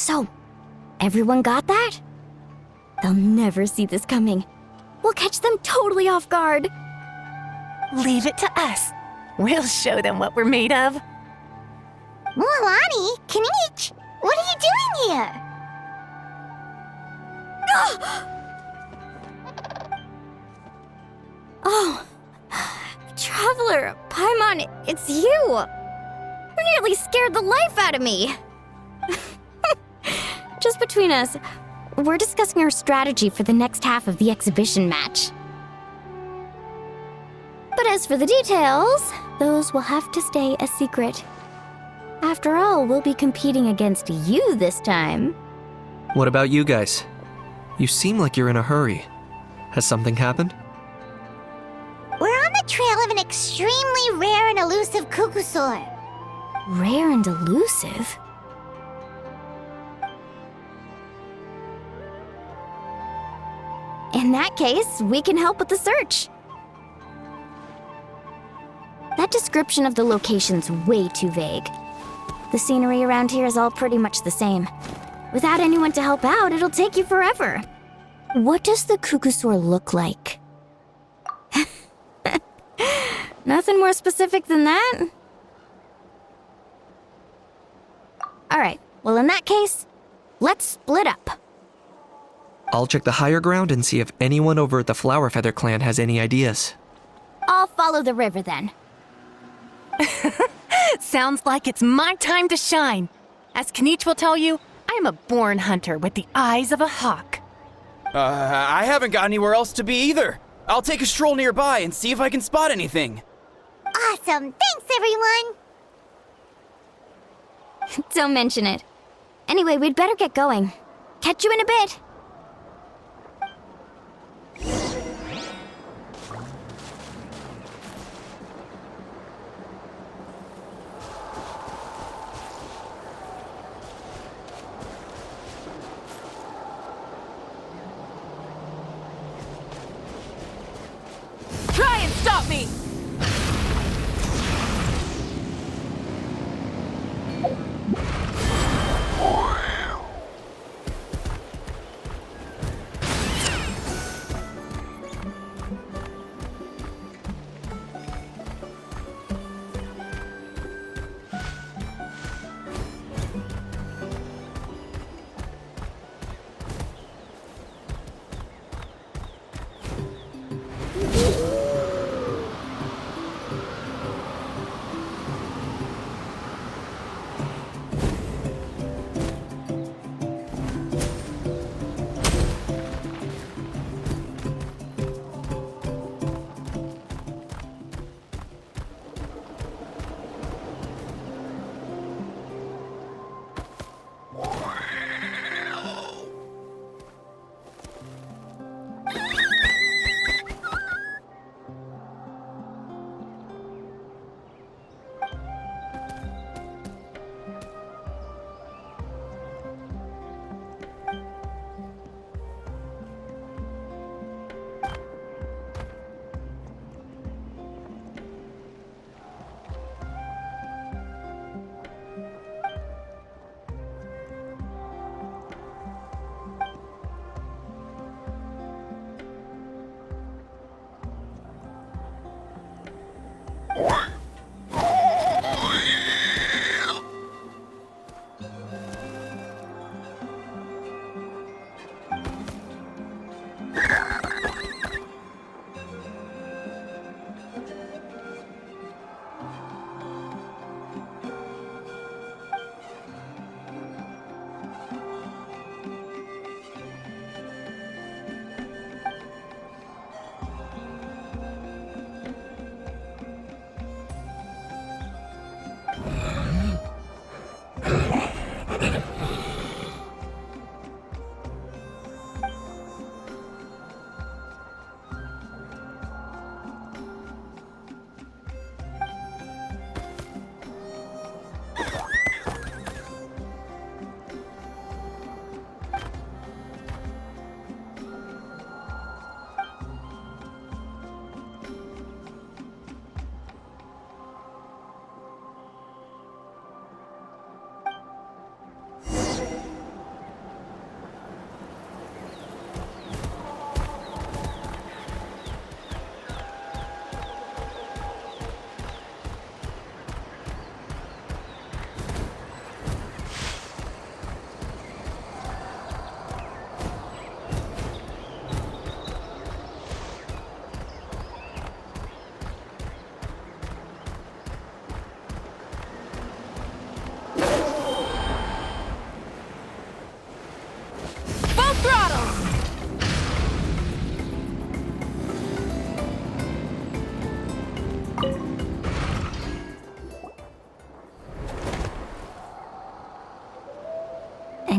So, everyone got that? They'll never see this coming. We'll catch them totally off guard. Leave it to us. We'll show them what we're made of. Mualani, Kinich, what are you doing here? Oh, Traveler, Paimon, it's you! You nearly scared the life out of me! Just between us, we're discussing our strategy for the next half of the exhibition match. But as for the details, those will have to stay a secret. After all, we'll be competing against you this time. What about you guys? You seem like you're in a hurry. Has something happened? We're on the trail of an extremely rare and elusive Kukusaur. Rare and elusive? In that case, we can help with the search. That description of the location's way too vague. The scenery around here is all pretty much the same. Without anyone to help out, it'll take you forever. What does the Kukusaur look like? Nothing more specific than that? Alright, well in that case, let's split up. I'll check the higher ground and see if anyone over at the Flower Feather clan has any ideas. I'll follow the river then. Sounds like it's my time to shine. As Kinich will tell you, I'm a born hunter with the eyes of a hawk. I haven't got anywhere else to be either. I'll take a stroll nearby and see if I can spot anything. Awesome, thanks everyone! Don't mention it. Anyway, we'd better get going. Catch you in a bit. Try and stop me!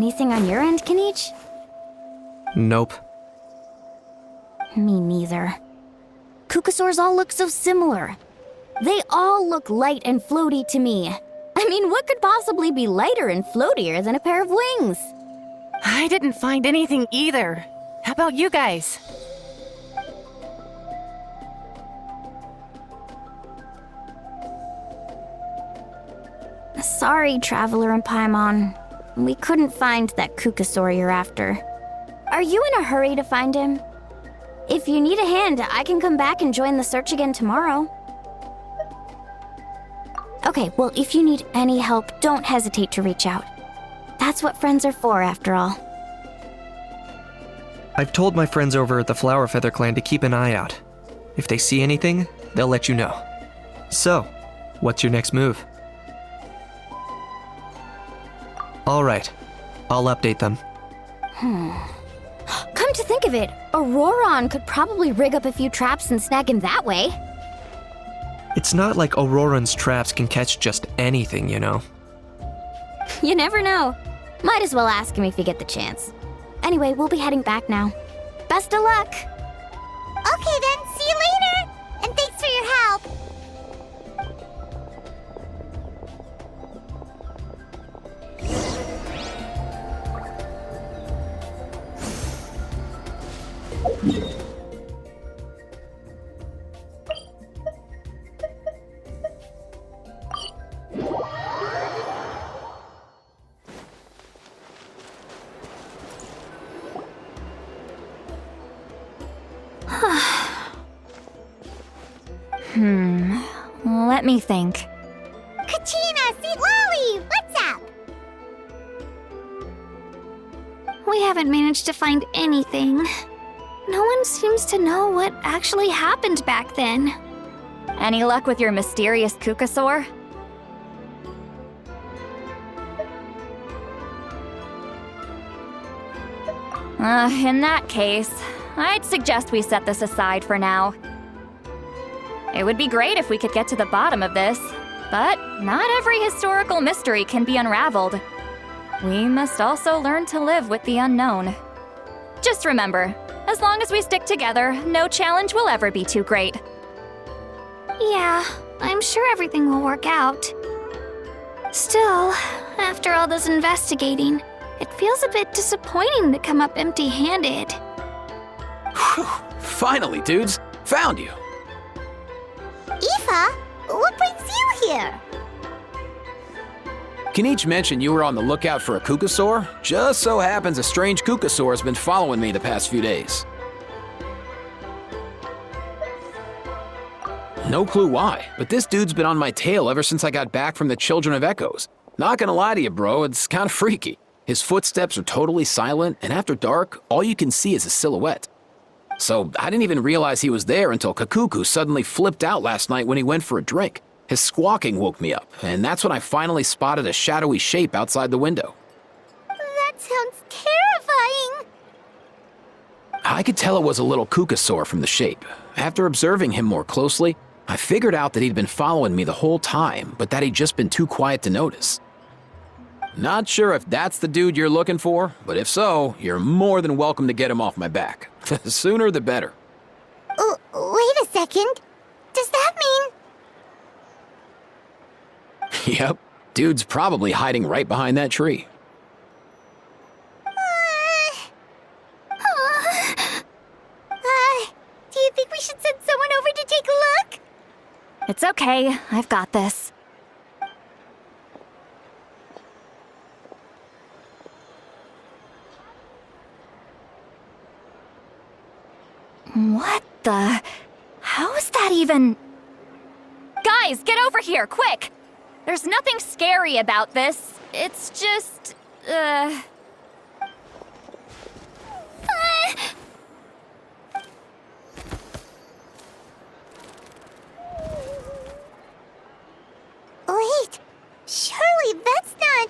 Anything on your end, Kenichi? Nope. Me neither. Kukasaurs all look so similar. They all look light and floaty to me. I mean, what could possibly be lighter and floatier than a pair of wings? I didn't find anything either. How about you guys? Sorry, Traveler and Paimon. We couldn't find that Kukasaur you're after. Are you in a hurry to find him? If you need a hand, I can come back and join the search again tomorrow. Okay, well, if you need any help, don't hesitate to reach out. That's what friends are for, after all. I've told my friends over at the Flower Feather Clan to keep an eye out. If they see anything, they'll let you know. So, what's your next move? All right, I'll update them. Come to think of it, Auroron could probably rig up a few traps and snag him that way. It's not like Auroran's traps can catch just anything, you know. You never know. Might as well ask him if you get the chance. Anyway, we'll be heading back now. Best of luck! Okay then, see you later! And thanks for your help! Let me think. Kachina, Sweet Lolly, what's up? We haven't managed to find anything. No one seems to know what actually happened back then. Any luck with your mysterious Kukasaur? In that case, I'd suggest we set this aside for now. It would be great if we could get to the bottom of this, but not every historical mystery can be unraveled. We must also learn to live with the unknown. Just remember, as long as we stick together, no challenge will ever be too great. Yeah, I'm sure everything will work out. Still, after all this investigating, it feels a bit disappointing to come up empty-handed. Whew, finally, dudes. Found you. Aoife, what brings you here? Kenichi mentioned you were on the lookout for a Kukasaur. Just so happens a strange Kukasaur has been following me the past few days. No clue why, but this dude's been on my tail ever since I got back from the Children of Echoes. Not gonna lie to you, bro, it's kinda freaky. His footsteps are totally silent, and after dark, all you can see is a silhouette. So I didn't even realize he was there until Kakuku suddenly flipped out last night when he went for a drink. His squawking woke me up, and that's when I finally spotted a shadowy shape outside the window. That sounds terrifying. I could tell it was a little Kukasaur from the shape. After observing him more closely, I figured out that he'd been following me the whole time, but that he'd just been too quiet to notice. Not sure if that's the dude you're looking for, but if so, you're more than welcome to get him off my back. The sooner the better. Wait a second. Does that mean... Yep, dude's probably hiding right behind that tree. Do you think we should send someone over to take a look? It's okay, I've got this. What the? How is that even? Guys, get over here, quick! There's nothing scary about this. It's just, Wait, surely that's not...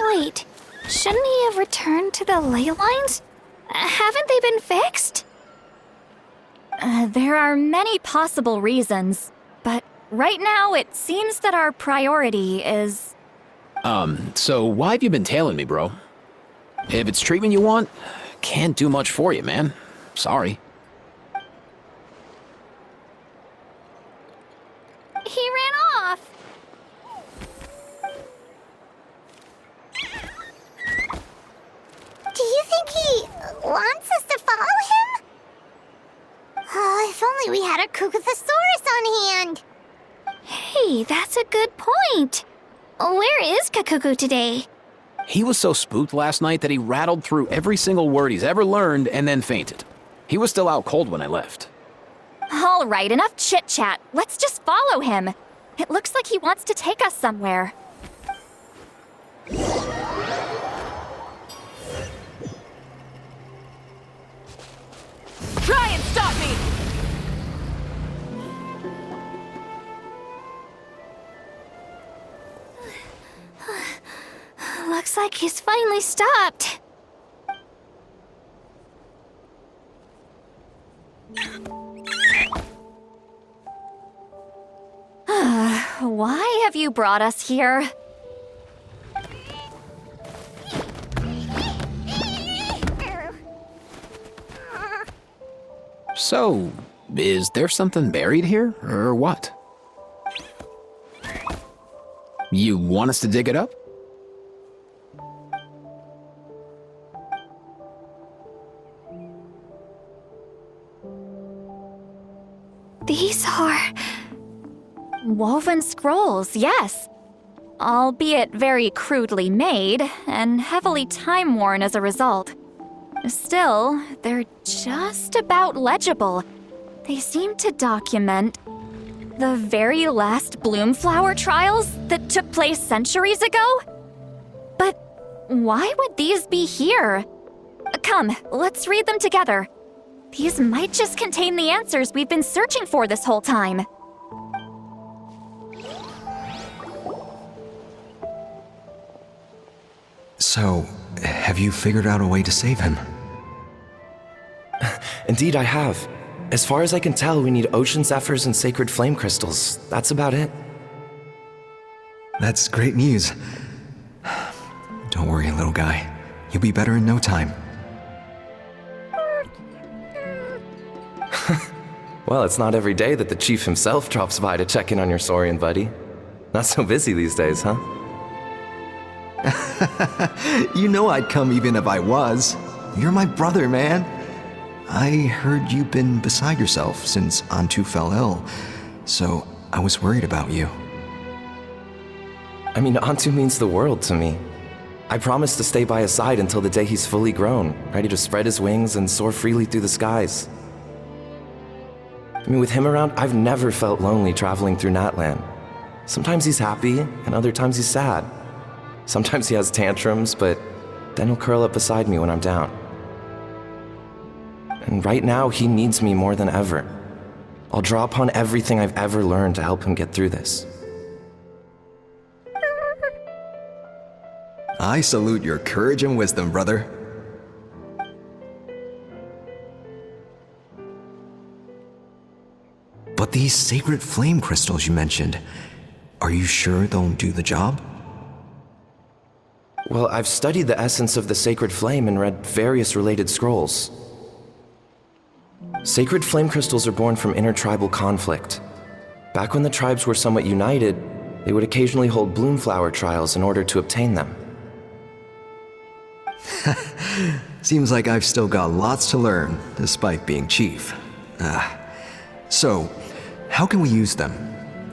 Wait, shouldn't he have returned to the ley lines? Haven't they been fixed? There are many possible reasons, but right now it seems that our priority is... So why have you been tailing me, bro? If it's treatment you want, can't do much for you, man. Sorry. He ran off. Do you think he wants us to follow him? Oh, if only we had a Kukuthosaurus on hand. Hey, that's a good point. Where is Kakuku today? He was so spooked last night that he rattled through every single word he's ever learned and then fainted. He was still out cold when I left. All right, enough chit-chat. Let's just follow him. It looks like he wants to take us somewhere. Try and stop me! Looks like he's finally stopped. Why have you brought us here? So, is there something buried here, or what? You want us to dig it up? These are... Woven scrolls, yes. Albeit very crudely made, and heavily time-worn as a result. Still, they're just about legible. They seem to document the very last bloomflower trials that took place centuries ago? But why would these be here? Come, let's read them together. These might just contain the answers we've been searching for this whole time. So, have you figured out a way to save him? Indeed, I have. As far as I can tell, we need ocean zephyrs and sacred flame crystals. That's about it. That's great news. Don't worry, little guy. You'll be better in no time. Well, it's not every day that the chief himself drops by to check in on your Saurian buddy. Not so busy these days, huh? You know I'd come even if I was. You're my brother, man. I heard you've been beside yourself since Antu fell ill, so I was worried about you. I mean, Antu means the world to me. I promised to stay by his side until the day he's fully grown, ready to spread his wings and soar freely through the skies. I mean, with him around, I've never felt lonely traveling through Natlan. Sometimes he's happy, and other times he's sad. Sometimes he has tantrums, but then he'll curl up beside me when I'm down. And right now, he needs me more than ever. I'll draw upon everything I've ever learned to help him get through this. I salute your courage and wisdom, brother. But these sacred flame crystals you mentioned, are you sure they'll do the job? Well, I've studied the essence of the sacred flame and read various related scrolls. Sacred flame crystals are born from intertribal conflict. Back when the tribes were somewhat united, they would occasionally hold bloomflower trials in order to obtain them. Seems like I've still got lots to learn, despite being chief. So, how can we use them?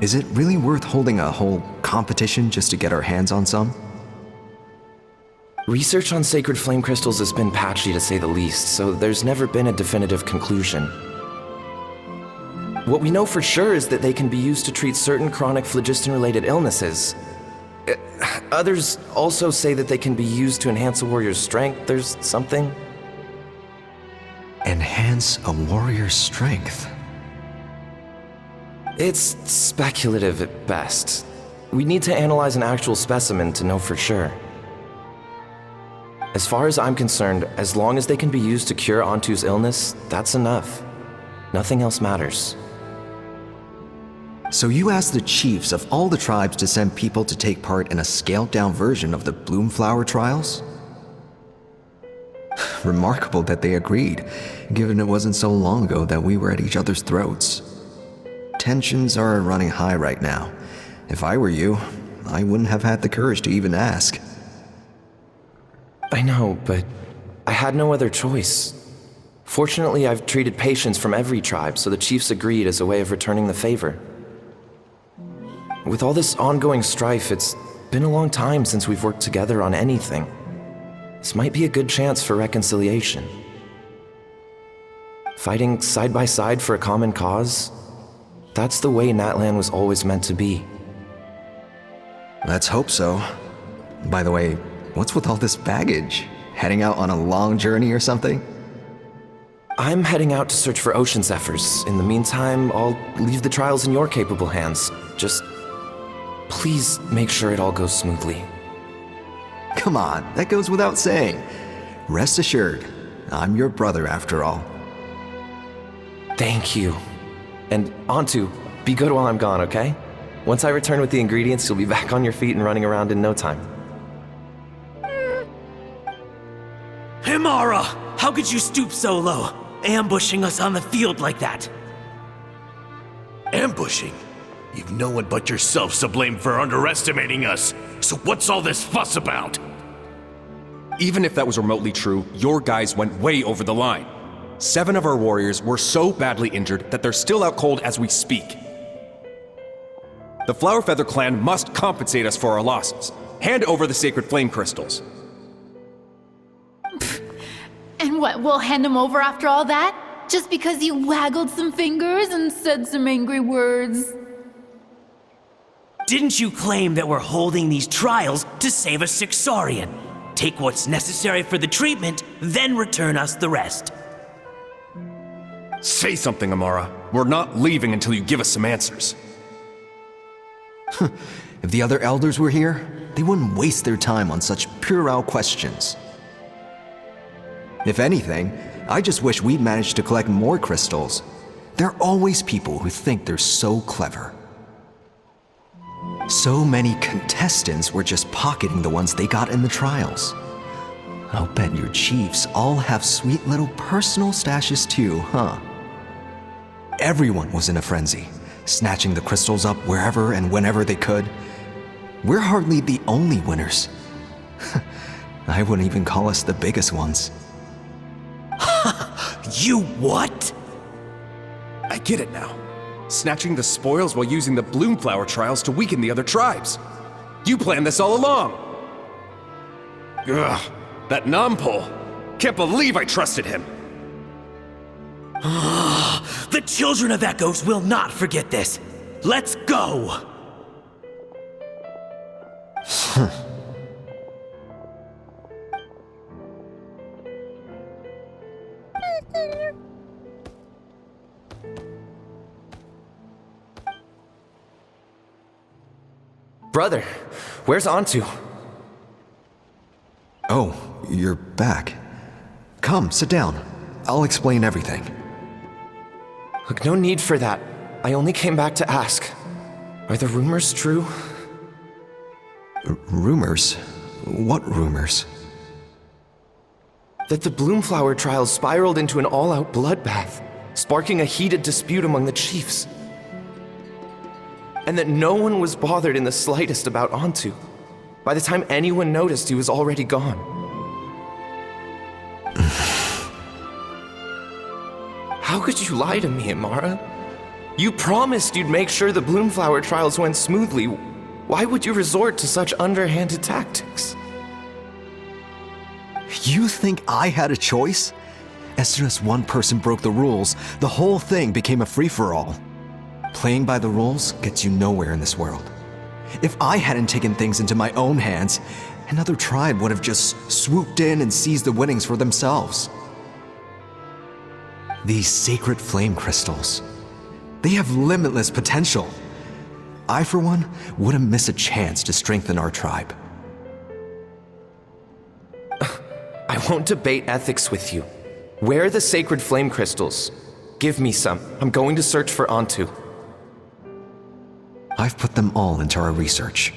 Is it really worth holding a whole competition just to get our hands on some? Research on sacred flame crystals has been patchy to say the least, so there's never been a definitive conclusion. What we know for sure is that they can be used to treat certain chronic phlogiston-related illnesses. Others also say that they can be used to enhance a warrior's strength. There's something. Enhance a warrior's strength? It's speculative at best. We need to analyze an actual specimen to know for sure. As far as I'm concerned, as long as they can be used to cure Antu's illness, that's enough. Nothing else matters. So you asked the chiefs of all the tribes to send people to take part in a scaled-down version of the Bloomflower trials? Remarkable that they agreed, given it wasn't so long ago that we were at each other's throats. Tensions are running high right now. If I were you, I wouldn't have had the courage to even ask. I know, but I had no other choice. Fortunately, I've treated patients from every tribe, so the chiefs agreed as a way of returning the favor. With all this ongoing strife, it's been a long time since we've worked together on anything. This might be a good chance for reconciliation. Fighting side by side for a common cause, that's the way Natlan was always meant to be. Let's hope so. By the way, what's with all this baggage? Heading out on a long journey or something? I'm heading out to search for ocean zephyrs. In the meantime, I'll leave the trials in your capable hands. Just please make sure it all goes smoothly. Come on, that goes without saying. Rest assured, I'm your brother after all. Thank you. And Antu, be good while I'm gone, okay? Once I return with the ingredients, you'll be back on your feet and running around in no time. Himara! How could you stoop so low, ambushing us on the field like that? Ambushing? You've no one but yourself to blame for underestimating us. So what's all this fuss about? Even if that was remotely true, your guys went way over the line. 7 of our warriors were so badly injured that they're still out cold as we speak. The Flower Feather clan must compensate us for our losses. Hand over the sacred flame crystals. And what, we'll hand them over after all that? Just because you waggled some fingers and said some angry words? Didn't you claim that we're holding these trials to save a sick Saurian? Take what's necessary for the treatment, then return us the rest. Say something, Amara. We're not leaving until you give us some answers. If the other elders were here, they wouldn't waste their time on such puerile questions. If anything, I just wish we'd managed to collect more crystals. There are always people who think they're so clever. So many contestants were just pocketing the ones they got in the trials. I'll bet your chiefs all have sweet little personal stashes too, huh? Everyone was in a frenzy, snatching the crystals up wherever and whenever they could. We're hardly the only winners. I wouldn't even call us the biggest ones. You what? I get it now. Snatching the spoils while using the Bloomflower trials to weaken the other tribes. You planned this all along! Ugh, that Nampole. Can't believe I trusted him! The children of Echoes will not forget this. Let's go! Brother, where's Antu? Oh, you're back. Come, sit down. I'll explain everything. Look, no need for that. I only came back to ask. Are the rumors true? Rumors? What rumors? That the Bloomflower trials spiraled into an all-out bloodbath, sparking a heated dispute among the chiefs. And that no one was bothered in the slightest about Antu. By the time anyone noticed, he was already gone. How could you lie to me, Amara? You promised you'd make sure the Bloomflower trials went smoothly. Why would you resort to such underhanded tactics? You think I had a choice? As soon as one person broke the rules, the whole thing became a free-for-all. Playing by the rules gets you nowhere in this world. If I hadn't taken things into my own hands, another tribe would have just swooped in and seized the winnings for themselves. These sacred flame crystals, they have limitless potential. I, for one, wouldn't miss a chance to strengthen our tribe. won't debate ethics with you. Where are the sacred flame crystals? Give me some. I'm going to search for Antu. I've put them all into our research.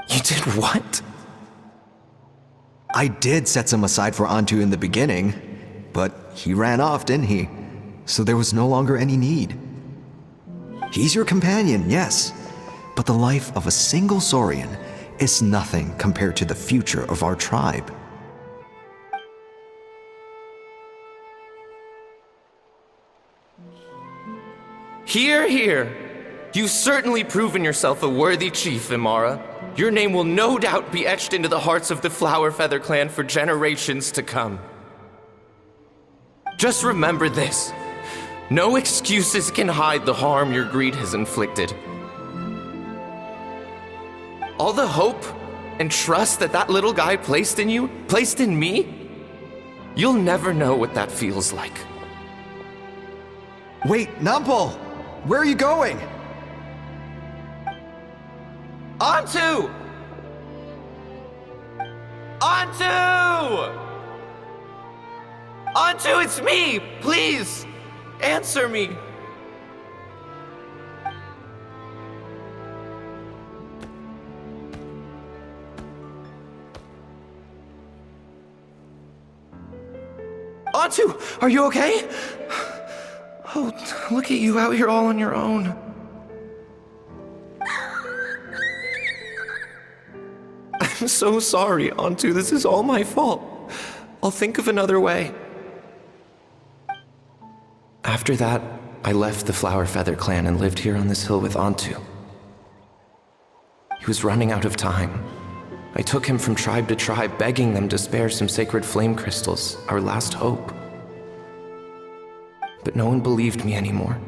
You did what? I did set some aside for Antu in the beginning, but he ran off, didn't he? So there was no longer any need. He's your companion, yes, but the life of a single Saurian is nothing compared to the future of our tribe. Hear, hear. You've certainly proven yourself a worthy chief, Imara. Your name will no doubt be etched into the hearts of the Flower Feather clan for generations to come. Just remember this. No excuses can hide the harm your greed has inflicted. All the hope and trust that little guy placed in you, placed in me, you'll never know what that feels like. Wait, Nampal! Where are you going? Antu! Antu! Antu, it's me! Please, answer me! Antu, are you okay? Oh, look at you out here all on your own. I'm so sorry, Antu. This is all my fault. I'll think of another way. After that, I left the Flower Feather clan and lived here on this hill with Antu. He was running out of time. I took him from tribe to tribe, begging them to spare some sacred flame crystals, our last hope. But no one believed me anymore.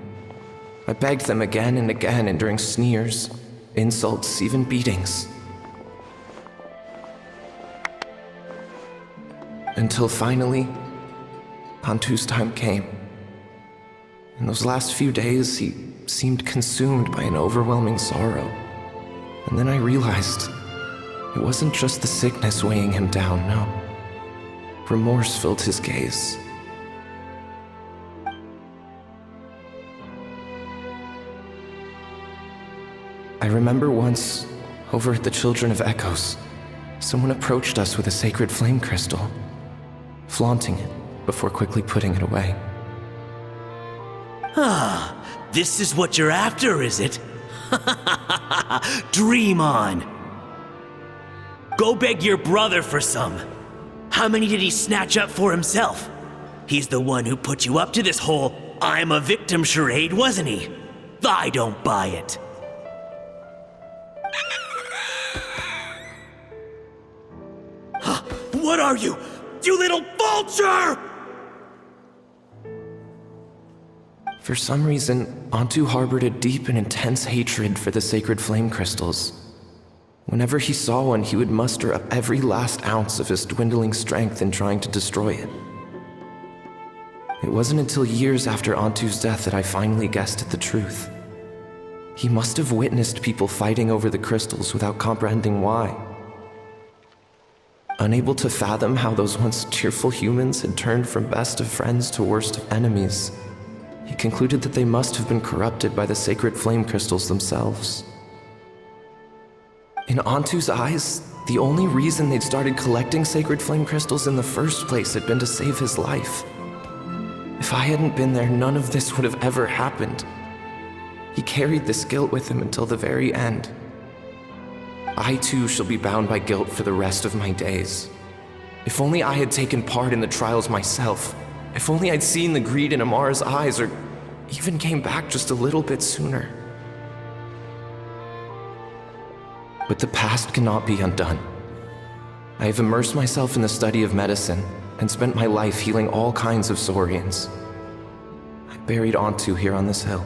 I begged them again and again, enduring sneers, insults, even beatings. Until finally, Antu's time came. In those last few days, he seemed consumed by an overwhelming sorrow. And then I realized it wasn't just the sickness weighing him down, no. Remorse filled his gaze. I remember once, over at the Children of Echoes, someone approached us with a sacred flame crystal, flaunting it before quickly putting it away. Ah, this is what you're after, is it? Dream on. Go beg your brother for some. How many did he snatch up for himself? He's the one who put you up to this whole I'm a victim charade, wasn't he? I don't buy it. What are you? You little vulture! For some reason, Antu harbored a deep and intense hatred for the sacred flame crystals. Whenever he saw one, he would muster up every last ounce of his dwindling strength in trying to destroy it. It wasn't until years after Antu's death that I finally guessed at the truth. He must have witnessed people fighting over the crystals without comprehending why. Unable to fathom how those once cheerful humans had turned from best of friends to worst of enemies, he concluded that they must have been corrupted by the sacred flame crystals themselves. In Antu's eyes, the only reason they'd started collecting sacred flame crystals in the first place had been to save his life. If I hadn't been there, none of this would have ever happened. He carried this guilt with him until the very end. I too shall be bound by guilt for the rest of my days. If only I had taken part in the trials myself. If only I'd seen the greed in Amara's eyes, or even came back just a little bit sooner. But the past cannot be undone. I have immersed myself in the study of medicine and spent my life healing all kinds of Saurians. I buried Antu here on this hill,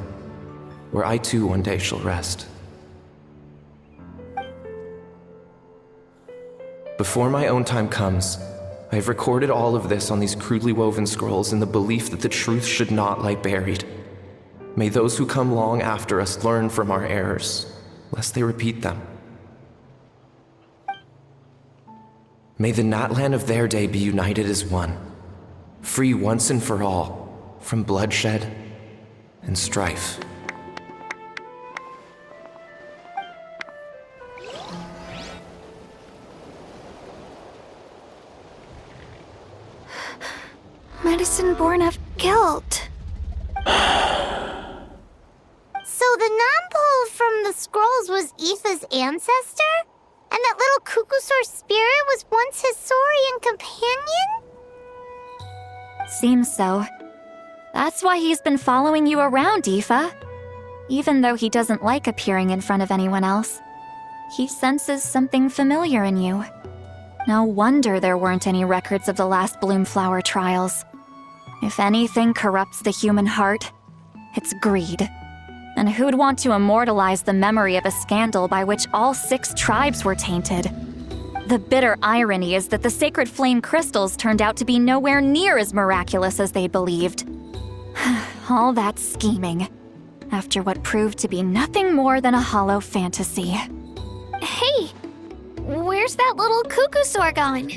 where I too one day shall rest. Before my own time comes, I have recorded all of this on these crudely woven scrolls in the belief that the truth should not lie buried. May those who come long after us learn from our errors, lest they repeat them. May the Natlan of their day be united as one, free once and for all from bloodshed and strife. Medicine born of guilt. So the non-pole from the scrolls was Aoife's ancestor? And that little Kukusaur spirit was once his Saurian companion? Seems so. That's why he's been following you around, Aoife. Even though he doesn't like appearing in front of anyone else, he senses something familiar in you. No wonder there weren't any records of the last Bloomflower trials. If anything corrupts the human heart, it's greed. And who'd want to immortalize the memory of a scandal by which all 6 tribes were tainted? The bitter irony is that the sacred flame crystals turned out to be nowhere near as miraculous as they believed. All that scheming, after what proved to be nothing more than a hollow fantasy. Hey, where's that little Kukusaur gone?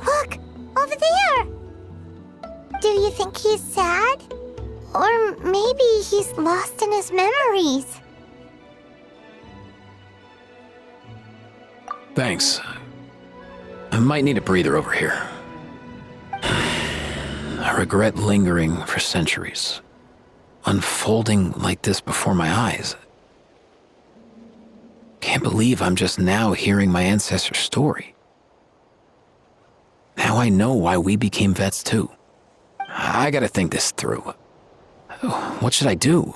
Look, over there! Do you think he's sad? Or maybe he's lost in his memories? Thanks. I might need a breather over here. I regret lingering for centuries, unfolding like this before my eyes. Can't believe I'm just now hearing my ancestor's story. Now I know why we became vets too. I gotta think this through. What should I do?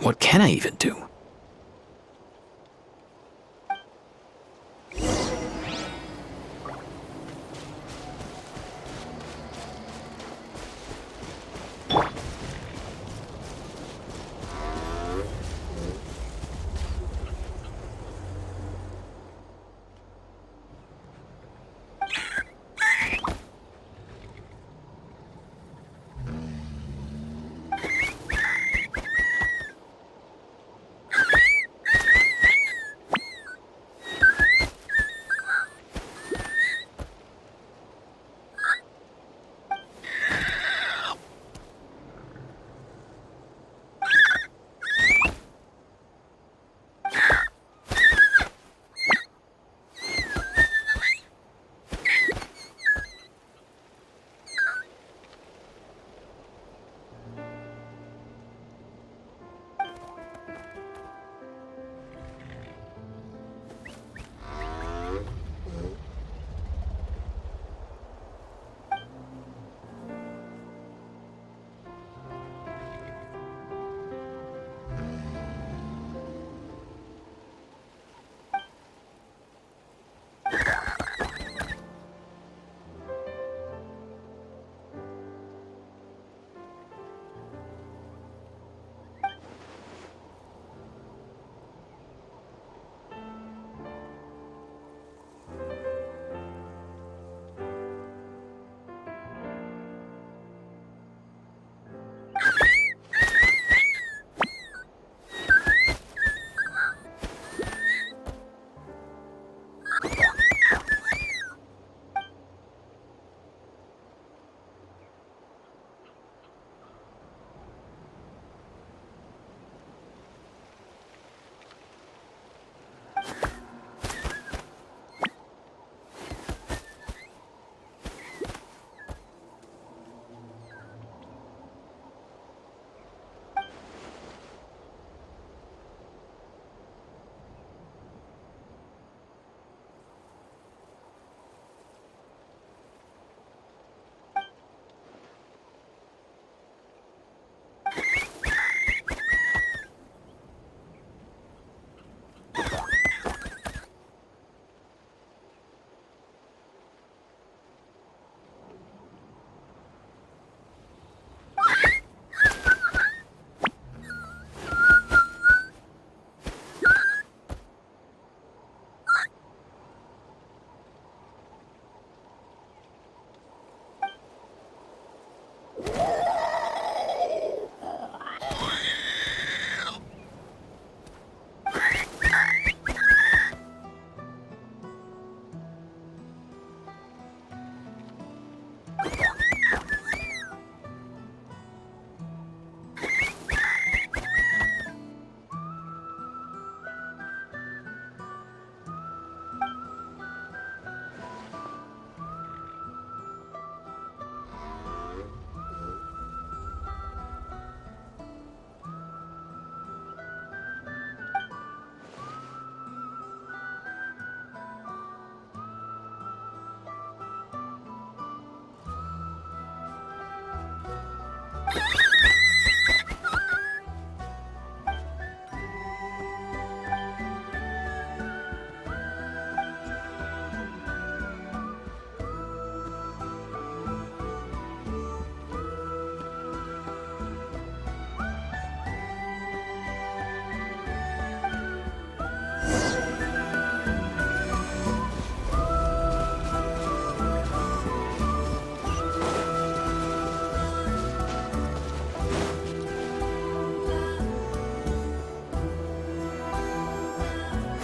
What can I even do?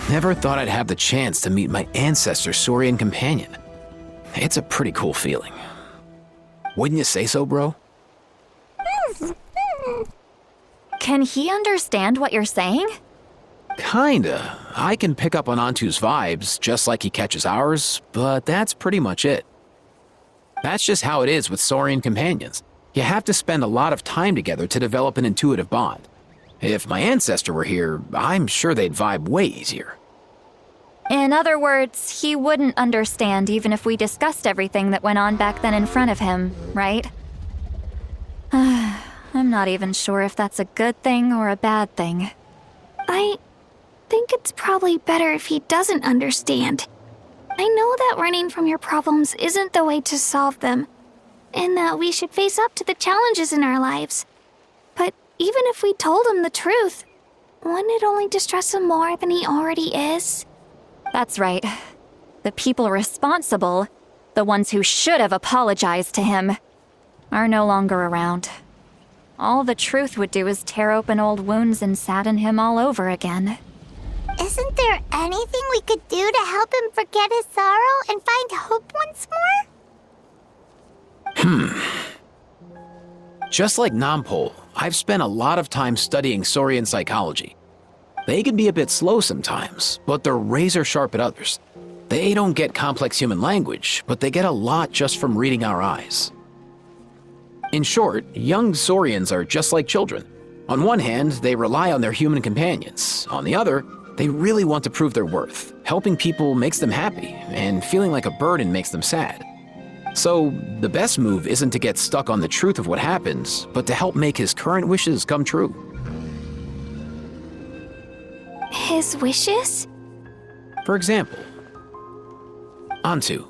Never thought I'd have the chance to meet my ancestor Saurian companion. It's a pretty cool feeling. Wouldn't you say so, bro? Can he understand what you're saying? Kinda. I can pick up on Antu's vibes, just like he catches ours, but that's pretty much it. That's just how it is with Saurian companions. You have to spend a lot of time together to develop an intuitive bond. If my ancestor were here, I'm sure they'd vibe way easier. In other words, he wouldn't understand even if we discussed everything that went on back then in front of him, right? I'm not even sure if that's a good thing or a bad thing. I think it's probably better if he doesn't understand. I know that running from your problems isn't the way to solve them, and that we should face up to the challenges in our lives. But even if we told him the truth, wouldn't it only distress him more than he already is? That's right. The people responsible, the ones who should have apologized to him, are no longer around. All the truth would do is tear open old wounds and sadden him all over again. Isn't there anything we could do to help him forget his sorrow and find hope once more? Just like Nampol, I've spent a lot of time studying Saurian psychology. They can be a bit slow sometimes, but they're razor sharp at others. They don't get complex human language, but they get a lot just from reading our eyes. In short, young Saurians are just like children. On one hand, they rely on their human companions. On the other, they really want to prove their worth. Helping people makes them happy, and feeling like a burden makes them sad. So, the best move isn't to get stuck on the truth of what happens, but to help make his current wishes come true. His wishes? For example, Antu,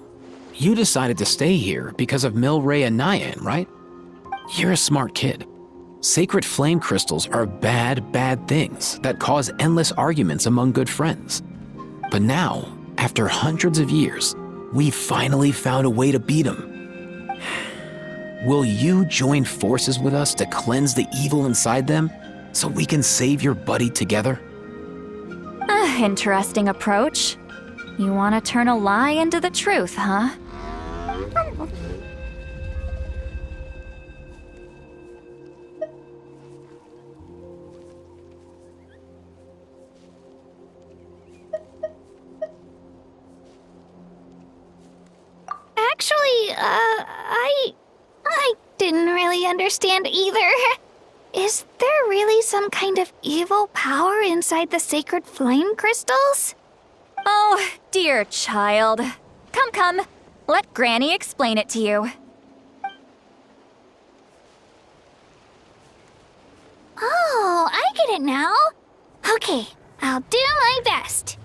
you decided to stay here because of Milray and Nyan, right? You're a smart kid. Sacred flame crystals are bad, bad things that cause endless arguments among good friends. But now, after hundreds of years, we finally found a way to beat them. Will you join forces with us to cleanse the evil inside them so we can save your buddy together? Interesting approach. You want to turn a lie into the truth, huh? Actually, I didn't really understand either. Is there really some kind of evil power inside the sacred flame crystals? Oh, dear child. Come. Let Granny explain it to you. Oh, I get it now. Okay, I'll do my best.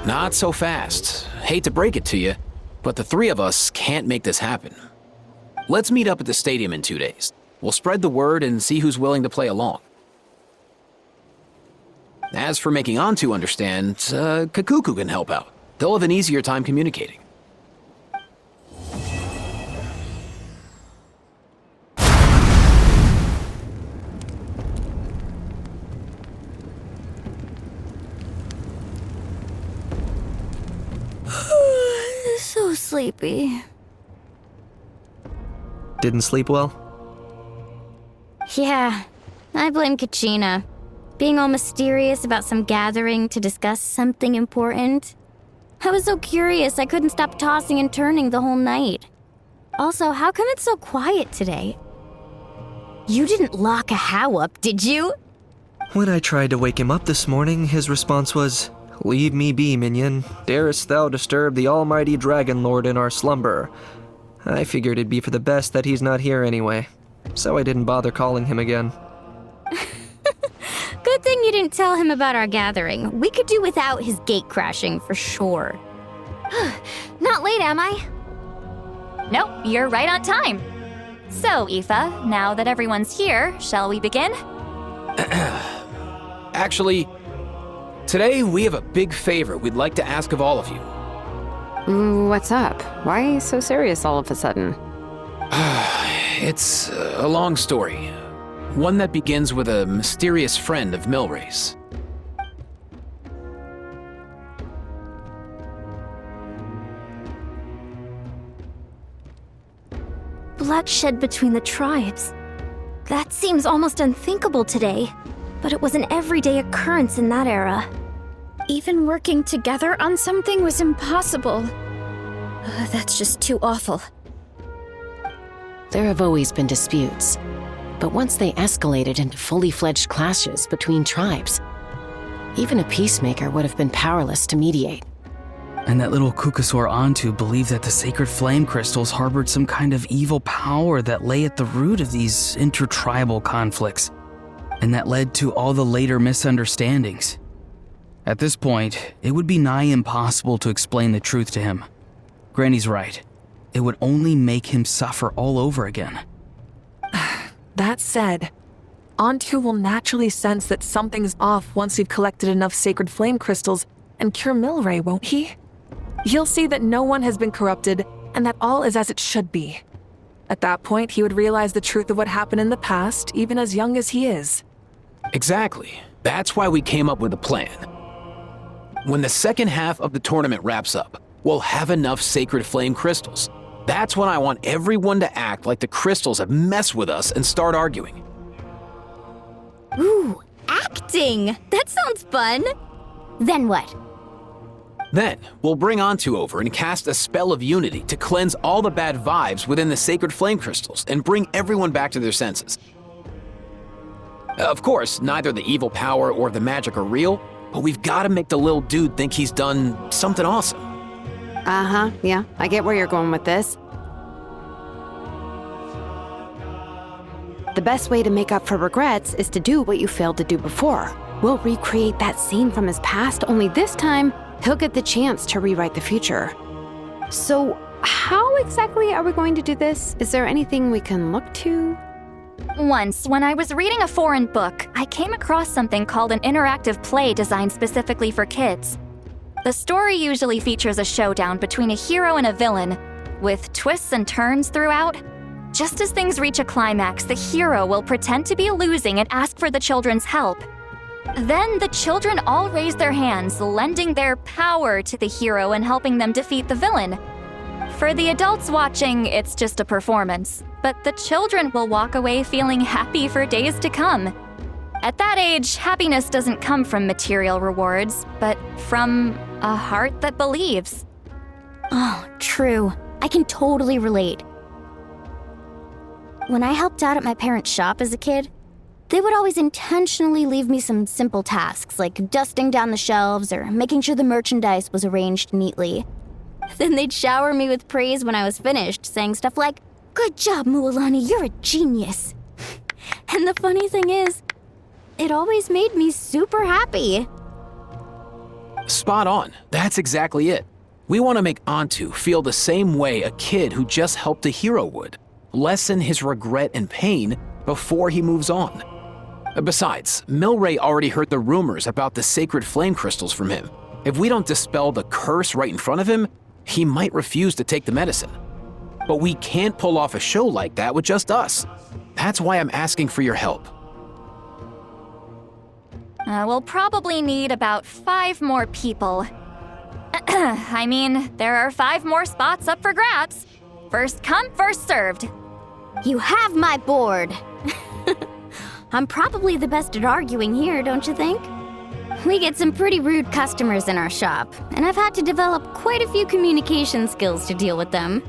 Not so fast. Hate to break it to you, but the three of us can't make this happen. Let's meet up at the stadium in 2 days. We'll spread the word and see who's willing to play along. As for making Antu understand, Kakuku can help out. They'll have an easier time communicating. So sleepy. Didn't sleep well? Yeah, I blame Kachina. Being all mysterious about some gathering to discuss something important. I was so curious I couldn't stop tossing and turning the whole night. Also, how come it's so quiet today? You didn't lock a How up, did you? When I tried to wake him up this morning, his response was, "Leave me be, minion. Darest thou disturb the almighty Dragon Lord in our slumber?" I figured it'd be for the best that he's not here anyway. so I didn't bother calling him again. Good thing you didn't tell him about our gathering. We could do without his gate crashing for sure. Not late, am I? Nope, you're right on time. So, Aoife, now that everyone's here, shall we begin? Actually, today we have a big favor we'd like to ask of all of you. What's up? Why so serious all of a sudden? It's a long story. One that begins with a mysterious friend of Milray's. Bloodshed between the tribes. That seems almost unthinkable today, but it was an everyday occurrence in that era. Even working together on something was impossible. That's just too awful. There have always been disputes, but once they escalated into fully fledged clashes between tribes, even a peacemaker would have been powerless to mediate. And that little Kukusor Antu believed that the sacred flame crystals harbored some kind of evil power that lay at the root of these intertribal conflicts, and that led to all the later misunderstandings. At this point, it would be nigh impossible to explain the truth to him. Granny's right. It would only make him suffer all over again. That said, Antu will naturally sense that something's off once we've collected enough sacred flame crystals and cure Milray, won't he? He'll see that no one has been corrupted and that all is as it should be. At that point, he would realize the truth of what happened in the past, even as young as he is. Exactly. That's why we came up with a plan. When the second half of the tournament wraps up, we'll have enough sacred flame crystals. That's when I want everyone to act like the crystals have messed with us and start arguing. Ooh, acting! That sounds fun! Then what? Then, we'll bring Antu over and cast a spell of unity to cleanse all the bad vibes within the sacred flame crystals and bring everyone back to their senses. Of course, neither the evil power or the magic are real, but we've got to make the little dude think he's done something awesome. Uh-huh, yeah, I get where you're going with this. The best way to make up for regrets is to do what you failed to do before. We'll recreate that scene from his past, only this time, he'll get the chance to rewrite the future. So, how exactly are we going to do this? Is there anything we can look to? Once, when I was reading a foreign book, I came across something called an interactive play designed specifically for kids. The story usually features a showdown between a hero and a villain, with twists and turns throughout. Just as things reach a climax, the hero will pretend to be losing and ask for the children's help. Then the children all raise their hands, lending their power to the hero and helping them defeat the villain. For the adults watching, it's just a performance, but the children will walk away feeling happy for days to come. At that age, happiness doesn't come from material rewards, but from a heart that believes. Oh, true. I can totally relate. When I helped out at my parents' shop as a kid, they would always intentionally leave me some simple tasks like dusting down the shelves or making sure the merchandise was arranged neatly. Then they'd shower me with praise when I was finished, saying stuff like, "Good job, Mualani, you're a genius." And the funny thing is, it always made me super happy. Spot on. That's exactly it. We want to make Antu feel the same way a kid who just helped a hero would. Lessen his regret and pain before he moves on. Besides, Milray already heard the rumors about the sacred flame crystals from him. If we don't dispel the curse right in front of him, he might refuse to take the medicine. But we can't pull off a show like that with just us. That's why I'm asking for your help. We'll probably need about 5 more people. I mean, there are 5 more spots up for grabs. First come, first served. You have my board. I'm probably the best at arguing here, don't you think? We get some pretty rude customers in our shop, and I've had to develop quite a few communication skills to deal with them.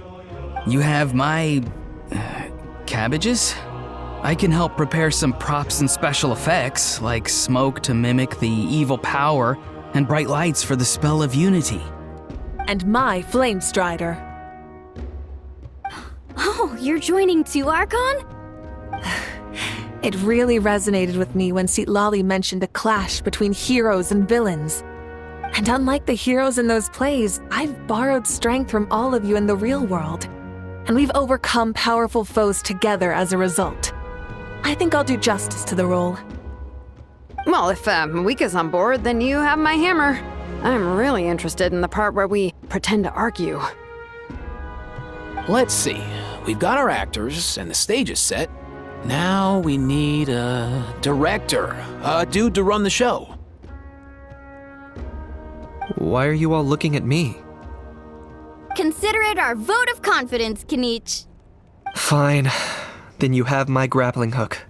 You have my... cabbages? I can help prepare some props and special effects, like smoke to mimic the evil power, and bright lights for the spell of unity. And my flame strider. Oh, you're joining too, Archon? It really resonated with me when Lali mentioned a clash between heroes and villains. And unlike the heroes in those plays, I've borrowed strength from all of you in the real world. And we've overcome powerful foes together as a result. I think I'll do justice to the role. Well, if Mika's on board, then you have my hammer. I'm really interested in the part where we pretend to argue. Let's see. We've got our actors, and the stage is set. Now we need a director, a dude to run the show. Why are you all looking at me? Consider it our vote of confidence, Kanich. Fine. Then you have my grappling hook.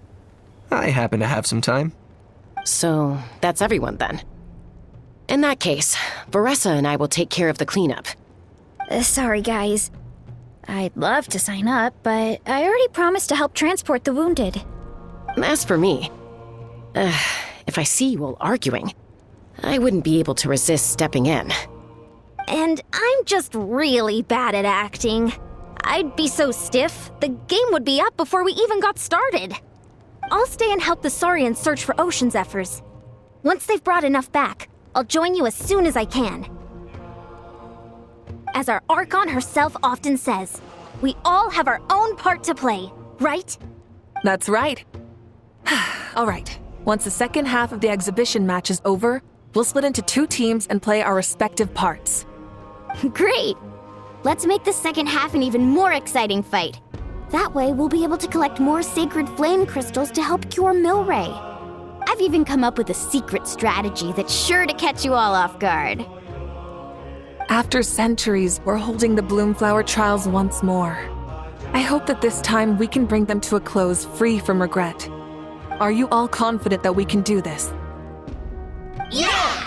I happen to have some time. So, that's everyone then. In that case, Varessa and I will take care of the cleanup. Sorry, guys. I'd love to sign up, but I already promised to help transport the wounded. As for me, if I see you all arguing, I wouldn't be able to resist stepping in. And I'm just really bad at acting. I'd be so stiff, the game would be up before we even got started. I'll stay and help the Saurians search for Ocean Zephyrs. Once they've brought enough back, I'll join you as soon as I can. As our Archon herself often says, we all have our own part to play, right? That's right. All right, once the second half of the exhibition match is over, we'll split into 2 teams and play our respective parts. Great! Let's make the second half an even more exciting fight. That way, we'll be able to collect more sacred flame crystals to help cure Milray. I've even come up with a secret strategy that's sure to catch you all off guard. After centuries, we're holding the Bloomflower trials once more. I hope that this time we can bring them to a close free from regret. Are you all confident that we can do this? Yeah!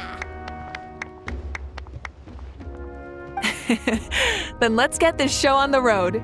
Then let's get this show on the road.